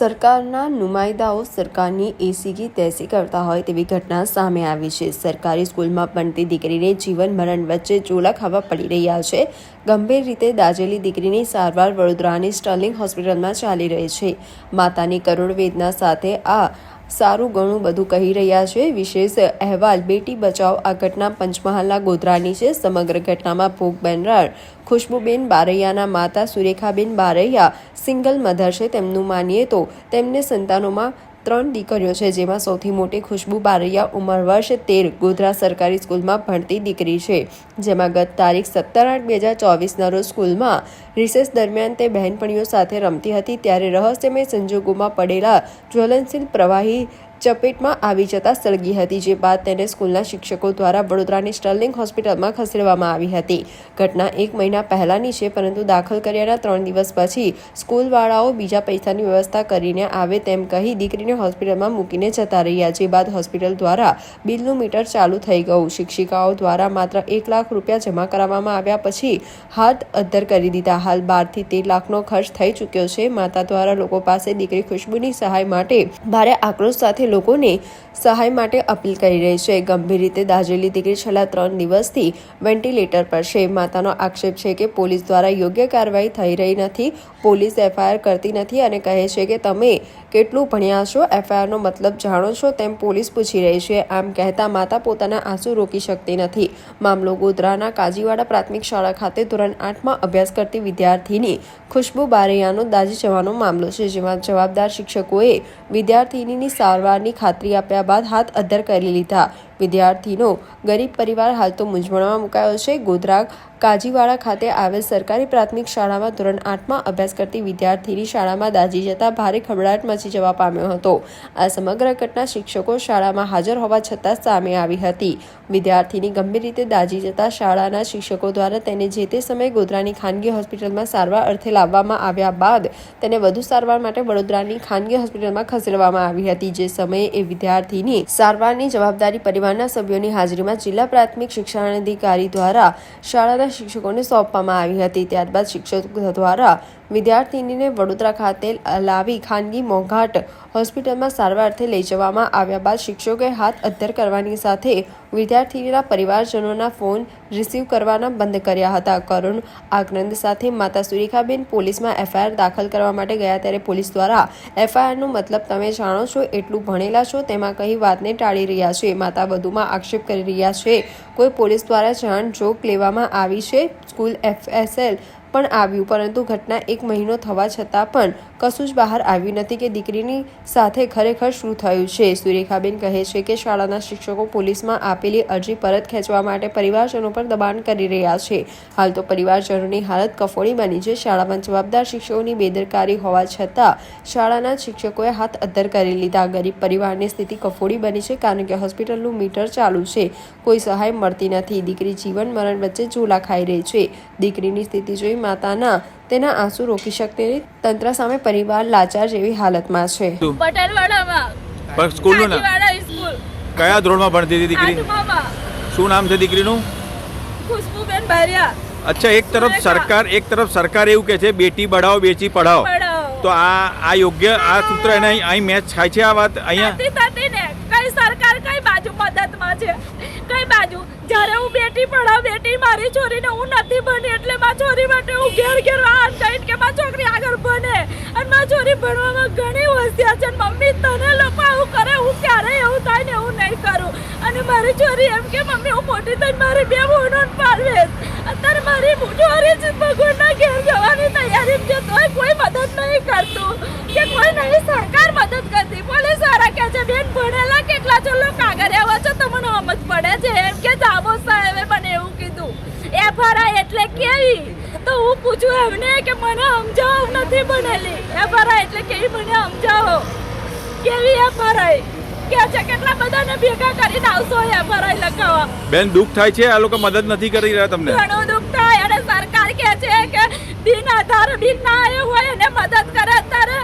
સરકારના નુમાઇંદાઓ સરકારની એસીકી તેસી કરતા હોય તેવી ઘટના સામે આવી છે। સરકારી સ્કૂલમાં ભણતી દીકરીને જીવન મરણ વચ્ચે ચોલા ખાવા પડી રહ્યા છે। ગંભીર રીતે દાઝેલી દીકરીની સારવાર વડોદરાની સ્ટર્લિંગ હોસ્પિટલમાં ચાલી રહી છે। માતાની કરુણ વેદના સાથે આ સારું ઘણું બધું કહી રહ્યા છે। વિશેષ અહેવાલ બેટી બચાવો। આ ઘટના પંચમહાલના ગોધરાની છે। સમગ્ર ઘટનામાં ભોગ બનનાર ખુશ્બુબેન બારૈયાના માતા સુરેખાબેન બારૈયા સિંગલ મધર છે। તેમનું માનીએ તો તેમને સંતાનોમાં 3 દીકરીઓ છે, જેમાં સૌથી મોટી ખુશ્બુ બારૈયા ઉંમર વર્ષ 13 ગોધરા સરકારી સ્કૂલમાં ભણતી દીકરી છે, જેમાં ગત તારીખ 17/8/2024ના રોજ સ્કૂલમાં રિસેસ દરમિયાન તે બહેનપણીઓ સાથે રમતી હતી ત્યારે રહસ્યમય સંજોગોમાં પડેલા જ્વલનશીલ પ્રવાહી ચપેટમાં આવી જતા સળગી હતી, જે બાદ તેને સ્કૂલના શિક્ષકો દ્વારા વડોદરાની સ્ટર્લિંગ હોસ્પિટલમાં ખસેડવામાં આવી હતી। ઘટના 1 મહિના પહેલાની છે, પરંતુ દાખલ કર્યાના 3 દિવસ પછી સ્કૂલવાળાઓ બીજા પૈસાની વ્યવસ્થા કરીને આવે તેમ કહી દીકરીને હોસ્પિટલમાં મૂકીને જતા રહ્યા, જે બાદ હોસ્પિટલ દ્વારા બિલનું મીટર ચાલુ થઈ ગયું। શિક્ષિકાઓ દ્વારા માત્ર 1 લાખ રૂપિયા જમા કરાવવામાં આવ્યા પછી હાથ અદ્ધર કરી દીધા। હાલ 12 થી 13 લાખનો ખર્ચ થઈ ચૂક્યો છે। માતા દ્વારા લોકો પાસે દીકરી ખુશ્બુની સહાય માટે ભારે આક્રોશ સાથે લોકોને સહાય માટે અપીલ કરી રહી છે। ગંભીર રીતે દાઝેલી દીકરી છેલ્લા 3 દિવસથી વેન્ટિલેટર પર છે। માતાનો આક્ષેપ છે કે પોલીસ દ્વારા યોગ્ય કાર્યવાહી થઈ રહી નથી। પોલીસ એફઆઈઆર કરતી નથી અને કહે છે કે તમે કેટલું ભણ્યા છો, એફઆઈઆરનો મતલબ જાણો છો, તેમ પોલીસ પૂછી રહી છે। આમ કહેતા માતા પોતાના આંસુ રોકી શકતી નથી। મામલો ગોધરાના કાજીવાડા પ્રાથમિક શાળા ખાતે ધોરણ 8માં અભ્યાસ કરતી વિદ્યાર્થીની ખુશ્બુ બારૈયાનો દાઝી જવાનો મામલો છે, જેમાં જવાબદાર શિક્ષકોએ વિદ્યાર્થીનીની સારવારની ખાતરી આપ્યા બાદ હાથ અદ્ધર કરી લીધા। વિદ્યાર્થીનો ગરીબ પરિવાર હાલ તો મૂંઝવણમાં મુકાયો છે। ગોધરા કાજીવાડા ખાતે આવેલ સરકારી પ્રાથમિક શાળામાં ધોરણ 8માં અભ્યાસ કરતી વિદ્યાર્થીની શાળામાં દાઝી જતા ભારે ખળભળાટ મચી જવા પામ્યો હતો। આ સમગ્ર ઘટના શિક્ષકો શાળામાં હાજર હોવા છતાં સામે આવી હતી। વિદ્યાર્થીની ગંભીર રીતે દાઝી જતા શાળાના શિક્ષકો દ્વારા તેને જે તે સમયે ગોધરાની ખાનગી હોસ્પિટલમાં સારવાર અર્થે લાવવામાં આવ્યા બાદ તેને વધુ સારવાર માટે વડોદરાની ખાનગી હોસ્પિટલમાં ખસેડવામાં આવી હતી। જે સમયે એ વિદ્યાર્થીની સારવારની જવાબદારી પરિવારના સભ્યોની હાજરીમાં જિલ્લા પ્રાથમિક શિક્ષણાધિકારી દ્વારા શાળાના શિક્ષકોને સોંપવામાં આવી હતી। ત્યારબાદ શિક્ષકો દ્વારા વિદ્યાર્થીનીને વડોદરા ખાતે લાવી ખાનગી મોંઘાટ હોસ્પિટલમાં સારવાર અર્થે લઈ જવામાં આવ્યા બાદ શિક્ષકોએ હાથ અદ્ધર કરવાની સાથે વિદ્યાર્થીનીના પરિવારજનોના ફોન રિસીવ કરવાના બંધ કર્યા હતા। કરુણ આક્રંદ સાથે માતા સુરેખાબેન પોલીસમાં એફઆઈઆર દાખલ કરવા માટે ગયા ત્યારે પોલીસ દ્વારા એફઆઈઆરનો મતલબ તમે જાણો છો, એટલું ભણેલા છો, તેમાં કહી વાતને ટાળી રહ્યા છે। માતા વધુમાં આક્ષેપ કરી રહ્યા છે કોઈ પોલીસ દ્વારા જાણ જોગ લેવામાં આવી છે। સ્કૂલ એફએસએલ પણ આવ્યું, પરંતુ ઘટના 1 મહિનો થવા છતાં પણ કશું જ બહાર આવ્યું નથી કે દીકરીની સાથે ખરેખર શું થયું છે। સુરેખાબેન કહે છે કે શાળાના શિક્ષકો પોલીસમાં આપેલી અરજી પરત ખેંચવા માટે પરિવારજનો પર દબાણ કરી રહ્યા છે। હાલ તો પરિવારજનોની હાલત કફોડી બની છે। શાળામાં જવાબદાર શિક્ષકોની બેદરકારી હોવા છતાં શાળાના શિક્ષકોએ હાથ અદ્ધર કરી લીધા। ગરીબ પરિવારની સ્થિતિ કફોડી બની છે, કારણ કે હોસ્પિટલનું મીટર ચાલુ છે, કોઈ સહાય મળતી નથી। દીકરી જીવન મરણ વચ્ચે ઝોલા ખાઈ રહી છે। દીકરીની સ્થિતિ જોઈ માતાના તેના આંસુ રોકી શકતી નહીં। તંત્ર સામે પરિવાર લાચાર જેવી હાલતમાં છે। પટેલવાડામાં પણ સ્કૂલનું નામ કાજીવાડા સ્કૂલ કયા ધોરણમાં ભણતી હતી દીકરી? 8માં। શું નામ છે દીકરીનું? ખુશ્બુબેન બારૈયા। અચ્છા, એક તરફ સરકાર એવું કહે છે બેટી બઢાઓ બેટી પઢાઓ, તો આ યોગ્ય આ સૂત્ર એને અહીં મેચ થાય છે? આ વાત અહીંયા નથી ને, કઈ સરકાર કઈ બાજુ મદદમાં છે, કઈ બાજુ? જ્યારે હું બેટી પઢાવ બેટી મારી છોરીને હું નથી ભણી એટલે મારી છોરી માટે હું ઘેર વાત કહીને કે મારી છોકરી આગળ ભણે, અને મારી છોરી ભણવામાં ઘણી હોશિયાર છે। મમ્મી તને લોકો આવું કરે, હું ક્યારેય એવું થાય ને એવું નહીં કરું। અને મારી છોરી એમ કે મમ્મી હું મોટી થઈને મારી 2 બહેનોને પાડવીશ। અત્યારે મારી છોરી જ ભગવાનના ઘેર જવાની તૈયારી છે, તોય કોઈ મદદ નહીં કરતું કે કોઈ નહીં, સરકાર મદદ કરતી। પોલીસ વાળા કહે છે બેન ભણેલા કેટલા છો, લોકો આગળ આવ્યા છો, તમને સમજ પડે છે એમ કે જાબો સાહેબે મને એવું કીધું। એફઆરઆઈ એટલે કેવી? તો હું પૂછું એમને કે મને સમજાવો, નથી ભણેલી। એફઆરઆઈ એટલે કેવી મને સમજાવો, કેવી એફઆરઆઈ કે છે? કેટલા બધાને ભેગા કરીને આવશો એફઆરઆઈ લખાવવા? બેન દુઃખ થાય છે, આ લોકો મદદ નથી કરી રહ્યા તમને? ઘણું દુઃખ થાય, અને સરકાર કહે છે કે બિન આધાર બિન ના આવ્યો હોય એને મદદ કરે। અત્યારે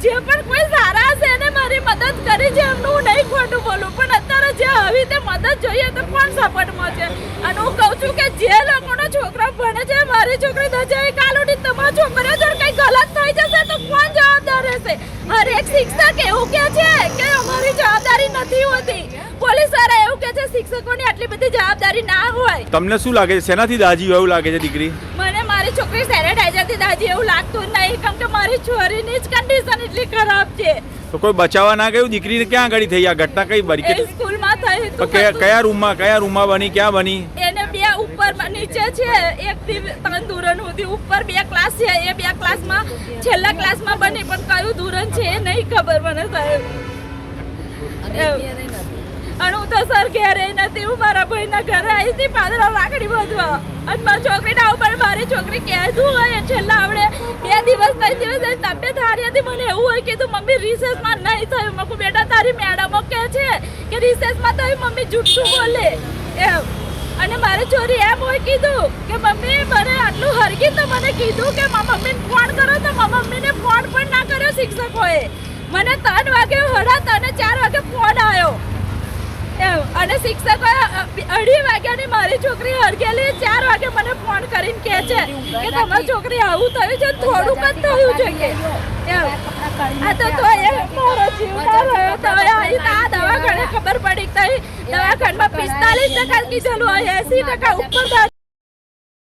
જે પણ કોઈ સારા હશે એને મારી મદદ કરી છે, એમનું હું નહીં ખોટું બોલું, પણ અત્યારે જે આવી તે મદદ જોઈએ તો કોણ સપોર્ટમાં છે? અને હું કહું છું કે જે લોકોનો છોકરો ભણે છે મારી છોકરી દજાઈ કાલોડી તમારા છોકરા જોડે કઈ ગલત થઈ જશે તો કોણ જવાબદાર રહેશે? હર એક શિક્ષક એવું કહે છે કે અમારી જવાબદારી નથી હોતી. પોલીસ વાળા એવું કહે છે શિક્ષકોની આટલી બધી જવાબદારી ના હોય. તમને શું લાગે છે, શેનાથી દાજી એવું લાગે છે દીકરી? મને મારી છોકરી સેનેટાઈઝરથી દાજી એવું લાગતું જ નહીં, કેમ કે મારી છોરીની જ કન્ડિશન એટલી ખરાબ છે. તો કોઈ બચાવવા ના ગયું? દીકરીને ક્યાં આગળ થઈ આ ઘટના? કઈ બરી એ સ્કૂલમાં થઈ તો કયા રૂમમાં બની, ક્યાં બની? એને બે ઉપર નીચે છે, એક થી 3 ધોરણ સુધી ઉપર 2 ક્લાસ છે. એ 2 ક્લાસમાં છેલ્લા ક્લાસમાં બની, પણ કયું ધોરણ છે એ નહીં ખબર મને સાહેબ. અને હું તો સર ઘેરે નથી, હું મારા ભાઈના ઘરે આવી હતી પાદરા રાખડી બાંધવા. અને મારી છોકરીના ઉપર મારી છોકરી કહેતું હોય છેલ્લા આવડે 2 દિવસ 3 દિવસ એની તબિયત સારી હતી. મને એવું હોય કીધું મમ્મી રિસેસમાં નહીં થયું. મેં કહું બેટા તારી મેડમો કહે છે કે રિસેસમાં થયું, મમ્મી જૂઠું બોલે એમ. અને મારી છોરી એમ હોય કીધું કે મમ્મી મને આટલું હરગી તો મને કીધું કે મમ્મીને ફોન કરો, તો મમ્મીને ફોન પણ ના કર્યો શિક્ષકોએ. મને 3 વાગે 3:30 અને 4 વાગે ફોન આવ્યો અને શિક્ષકો 2:30 વાગ્યાની મારી છોકરી હરગેલી 4 વાગે મને ફોન કરીને કહે છે કે તમારી છોકરી આવું થયું છે, થોડુંક જ થયું છે કે આ તો એ મારો જીવ ના રહ્યો. તો આ દવાખાને ખબર પડી કે દવાખાનામાં 45% કીધેલું 80% ઉપર